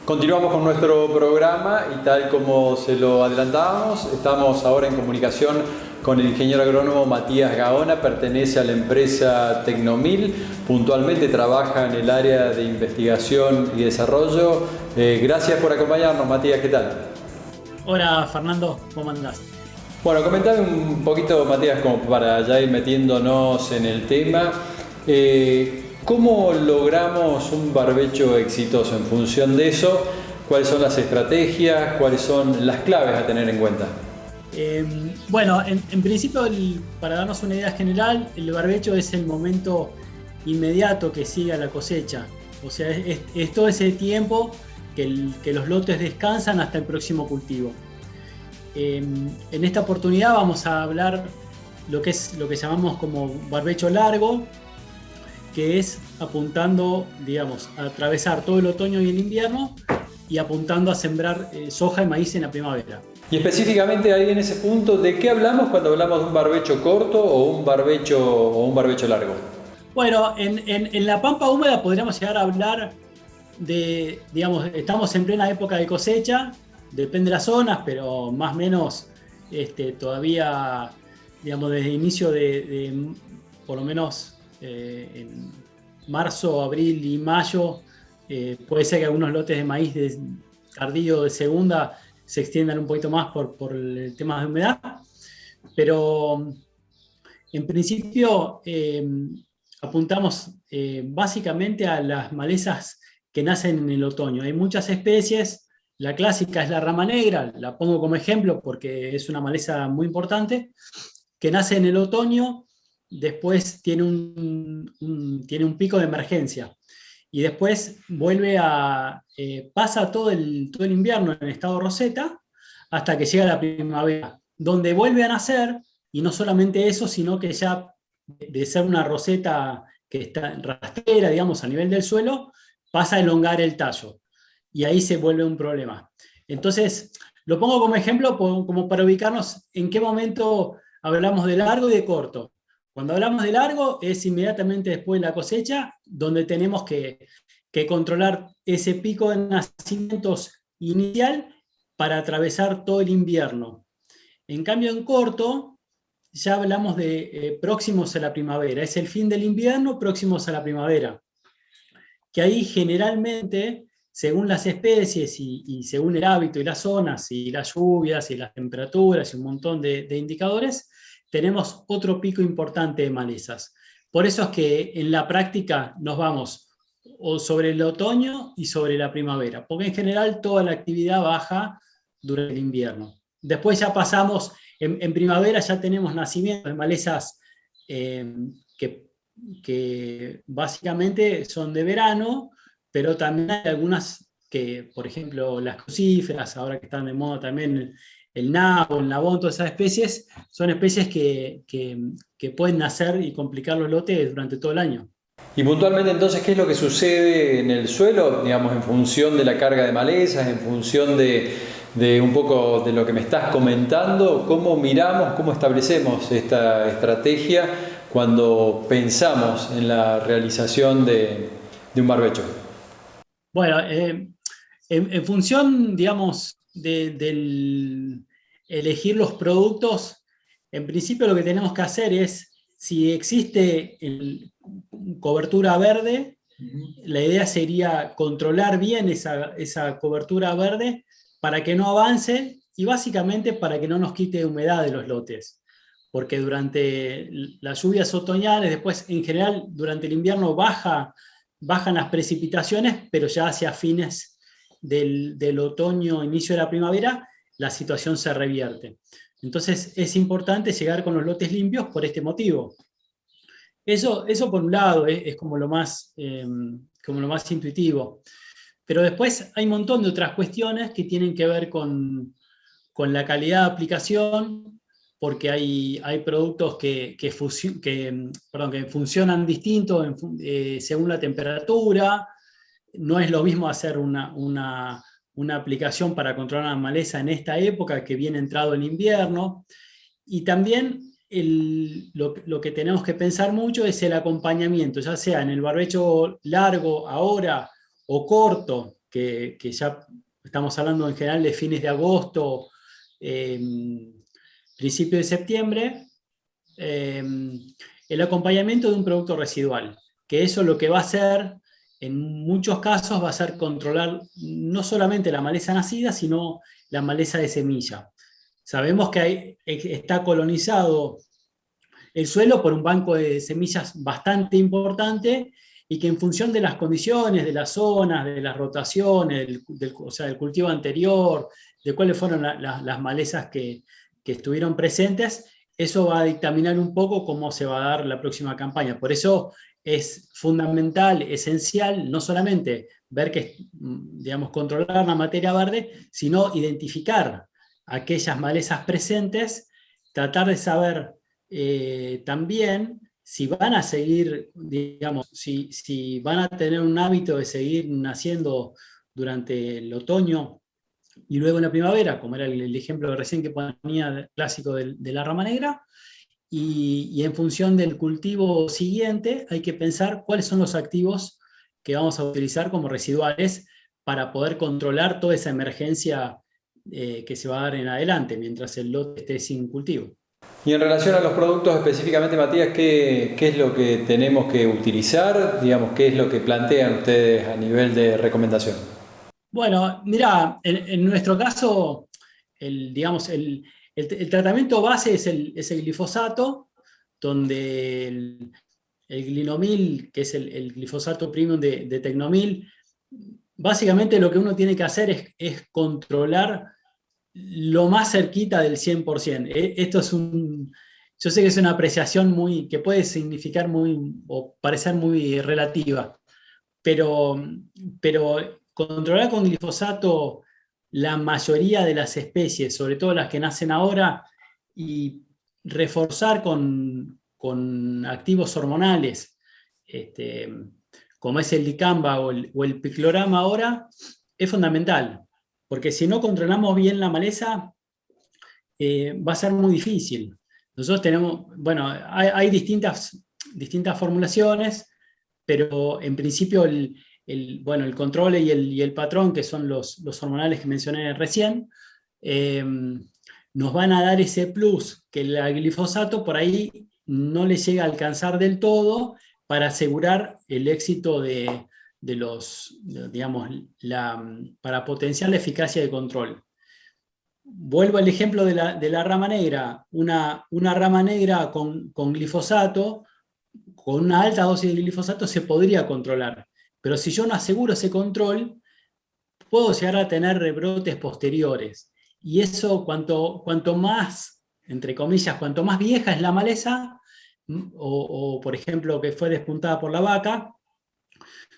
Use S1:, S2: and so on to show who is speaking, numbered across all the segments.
S1: Continuamos con nuestro programa y tal como se lo adelantábamos, estamos ahora en comunicación con el ingeniero agrónomo Matías Gaona, pertenece a la empresa Tecnomil, puntualmente trabaja en el área de investigación y desarrollo. Gracias por acompañarnos, Matías, ¿qué tal?
S2: Hola Fernando, ¿cómo andás?
S1: Bueno, comentame un poquito, Matías, como para ya ir metiéndonos en el tema. ¿Cómo logramos un barbecho exitoso? En función de eso, ¿cuáles son las estrategias? ¿Cuáles son las claves a tener en cuenta?
S2: Bueno, en principio, para darnos una idea general, el barbecho es el momento inmediato que sigue a la cosecha. O sea, es todo ese tiempo que los lotes descansan hasta el próximo cultivo. En esta oportunidad vamos a hablar lo que llamamos como barbecho largo, que es apuntando, digamos, a atravesar todo el otoño y el invierno y apuntando a sembrar soja y maíz en la primavera.
S1: Y específicamente ahí en ese punto, ¿de qué hablamos cuando hablamos de un barbecho corto o un barbecho largo?
S2: Bueno, en la pampa húmeda podríamos llegar a hablar de, digamos, estamos en plena época de cosecha, depende de las zonas, pero más o menos todavía, digamos, desde el inicio por lo menos en marzo, abril y mayo, puede ser que algunos lotes de maíz tardío de segunda se extiendan un poquito más por el tema de humedad, pero en principio apuntamos básicamente a las malezas que nacen en el otoño. Hay muchas especies, la clásica es la rama negra, la pongo como ejemplo porque es una maleza muy importante, que nace en el otoño, después tiene un pico de emergencia y después pasa todo el invierno en estado roseta hasta que llega la primavera, donde vuelve a nacer, y no solamente eso, sino que ya de ser una roseta que está rastrera, digamos, a nivel del suelo, pasa a elongar el tallo, y ahí se vuelve un problema. Entonces, lo pongo como ejemplo como para ubicarnos en qué momento hablamos de largo y de corto. Cuando hablamos de largo es inmediatamente después de la cosecha, donde tenemos que controlar ese pico de nacimientos inicial para atravesar todo el invierno. En cambio, en corto, ya hablamos de próximos a la primavera. Es el fin del invierno, próximos a la primavera. Que ahí generalmente, según las especies y según el hábito y las zonas y las lluvias y las temperaturas y un montón de indicadores, tenemos otro pico importante de malezas. Por eso es que en la práctica nos vamos o sobre el otoño y sobre la primavera, porque en general toda la actividad baja durante el invierno. Después ya pasamos, en primavera ya tenemos nacimientos de malezas eh, que, que básicamente son de verano, pero también hay algunas que, por ejemplo, las crucíferas, ahora que están de moda también el nabo, el nabón, todas esas especies, son especies que pueden nacer y complicar los lotes durante todo el año.
S1: Y puntualmente entonces, ¿qué es lo que sucede en el suelo, digamos, en función de la carga de malezas, en función de un poco de lo que me estás comentando? ¿Cómo miramos, cómo establecemos esta estrategia cuando pensamos en la realización de un barbecho?
S2: Bueno, en función, digamos, del elegir los productos, en principio lo que tenemos que hacer es, si existe cobertura verde, la idea sería controlar bien esa cobertura verde para que no avance y básicamente para que no nos quite humedad de los lotes. Porque durante las lluvias otoñales, después en general durante el invierno bajan las precipitaciones, pero ya hacia fines del otoño, inicio de la primavera, la situación se revierte. Entonces es importante llegar con los lotes limpios por este motivo. Eso por un lado es como lo más intuitivo. Pero después hay un montón de otras cuestiones que tienen que ver con la calidad de aplicación, porque hay productos que funcionan distinto según la temperatura. No es lo mismo hacer una aplicación para controlar la maleza en esta época que viene entrado el invierno. Y también lo que tenemos que pensar mucho es el acompañamiento, ya sea en el barbecho largo ahora o corto, que ya estamos hablando en general de fines de agosto, principio de septiembre, el acompañamiento de un producto residual, que eso lo que va a hacer, en muchos casos, va a ser controlar no solamente la maleza nacida, sino la maleza de semilla. Sabemos que está colonizado el suelo por un banco de semillas bastante importante y que en función de las condiciones, de las zonas, de las rotaciones, o sea, del cultivo anterior, de cuáles fueron las malezas que estuvieron presentes, eso va a dictaminar un poco cómo se va a dar la próxima campaña. Por eso es fundamental, esencial, no solamente ver que, digamos, controlar la materia verde, sino identificar aquellas malezas presentes, tratar de saber también si van a seguir, digamos, si van a tener un hábito de seguir naciendo durante el otoño y luego en la primavera, como era el ejemplo recién que ponía clásico de la rama negra, y en función del cultivo siguiente hay que pensar cuáles son los activos que vamos a utilizar como residuales para poder controlar toda esa emergencia que se va a dar en adelante, mientras el lote esté sin cultivo.
S1: Y en relación a los productos específicamente, Matías, ¿qué es lo que tenemos que utilizar? Digamos, ¿qué es lo que plantean ustedes a nivel de recomendación?
S2: Bueno, mira, en nuestro caso, digamos, el tratamiento base es el glifosato, donde el glinomil, que es el glifosato premium de Tecnomil, básicamente lo que uno tiene que hacer es controlar lo más cerquita del 100%. Esto es yo sé que es una apreciación que puede significar o parecer muy relativa, pero controlar con glifosato la mayoría de las especies, sobre todo las que nacen ahora, y reforzar con activos hormonales, como es el dicamba o el piclorama ahora, es fundamental. Porque si no controlamos bien la maleza, va a ser muy difícil. Nosotros tenemos, bueno, hay distintas formulaciones, pero en principio el control y el patrón, que son los hormonales que mencioné recién, nos van a dar ese plus que el glifosato por ahí no le llega a alcanzar del todo para asegurar el éxito para potenciar la eficacia de control. Vuelvo al ejemplo de la rama negra. Una rama negra con glifosato, con una alta dosis de glifosato, se podría controlar. Pero si yo no aseguro ese control, puedo llegar a tener rebrotes posteriores. Y eso, cuanto más, entre comillas, cuanto más vieja es la maleza, o por ejemplo, que fue despuntada por la vaca,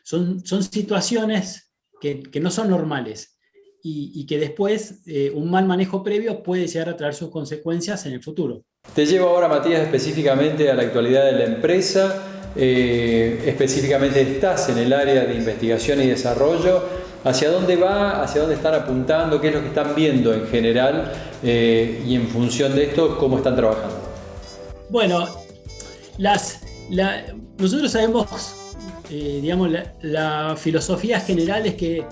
S2: son situaciones que no son normales y que después un mal manejo previo puede llegar a traer sus consecuencias en el futuro.
S1: Te llevo ahora, Matías, específicamente a la actualidad de la empresa. Específicamente estás en el área de investigación y desarrollo. ¿Hacia dónde va? ¿Hacia dónde están apuntando? ¿Qué es lo que están viendo en general? Y en función de esto, ¿cómo están trabajando?
S2: Bueno, nosotros sabemos, digamos, la filosofía general es que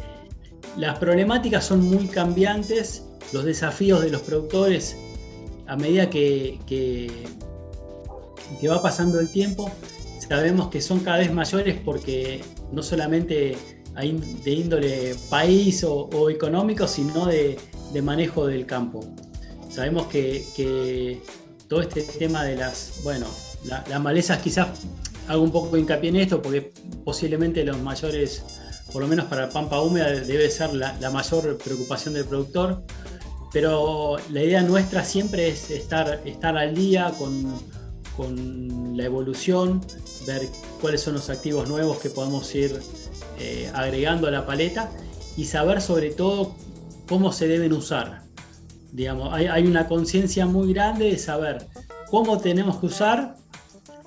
S2: las problemáticas son muy cambiantes, los desafíos de los productores a medida que va pasando el tiempo, sabemos que son cada vez mayores porque no solamente hay de índole país o económico, sino de manejo del campo. Sabemos que todo este tema de las malezas, quizás hago un poco de hincapié en esto porque posiblemente los mayores, por lo menos para pampa húmeda, debe ser la mayor preocupación del productor, pero la idea nuestra siempre es estar al día con la evolución, ver cuáles son los activos nuevos que podemos ir agregando a la paleta y saber sobre todo cómo se deben usar. Digamos, hay una conciencia muy grande de saber cómo tenemos que usar,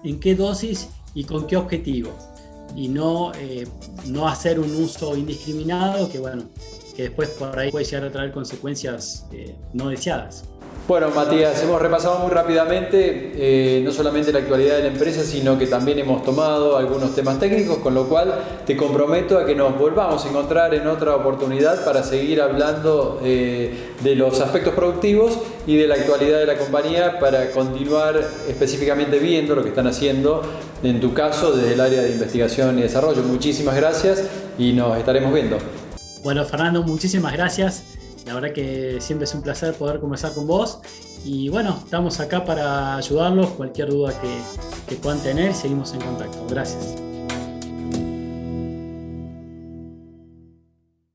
S2: en qué dosis y con qué objetivo, y no hacer un uso indiscriminado que después por ahí puede llegar a traer consecuencias no deseadas.
S1: Bueno, Matías, hemos repasado muy rápidamente no solamente la actualidad de la empresa, sino que también hemos tomado algunos temas técnicos, con lo cual te comprometo a que nos volvamos a encontrar en otra oportunidad para seguir hablando de los aspectos productivos y de la actualidad de la compañía, para continuar específicamente viendo lo que están haciendo, en tu caso, desde el área de investigación y desarrollo. Muchísimas gracias y nos estaremos viendo.
S2: Bueno, Fernando, muchísimas gracias. La verdad que siempre es un placer poder conversar con vos. Y bueno, estamos acá para ayudarlos. Cualquier duda que puedan tener, seguimos en contacto. Gracias.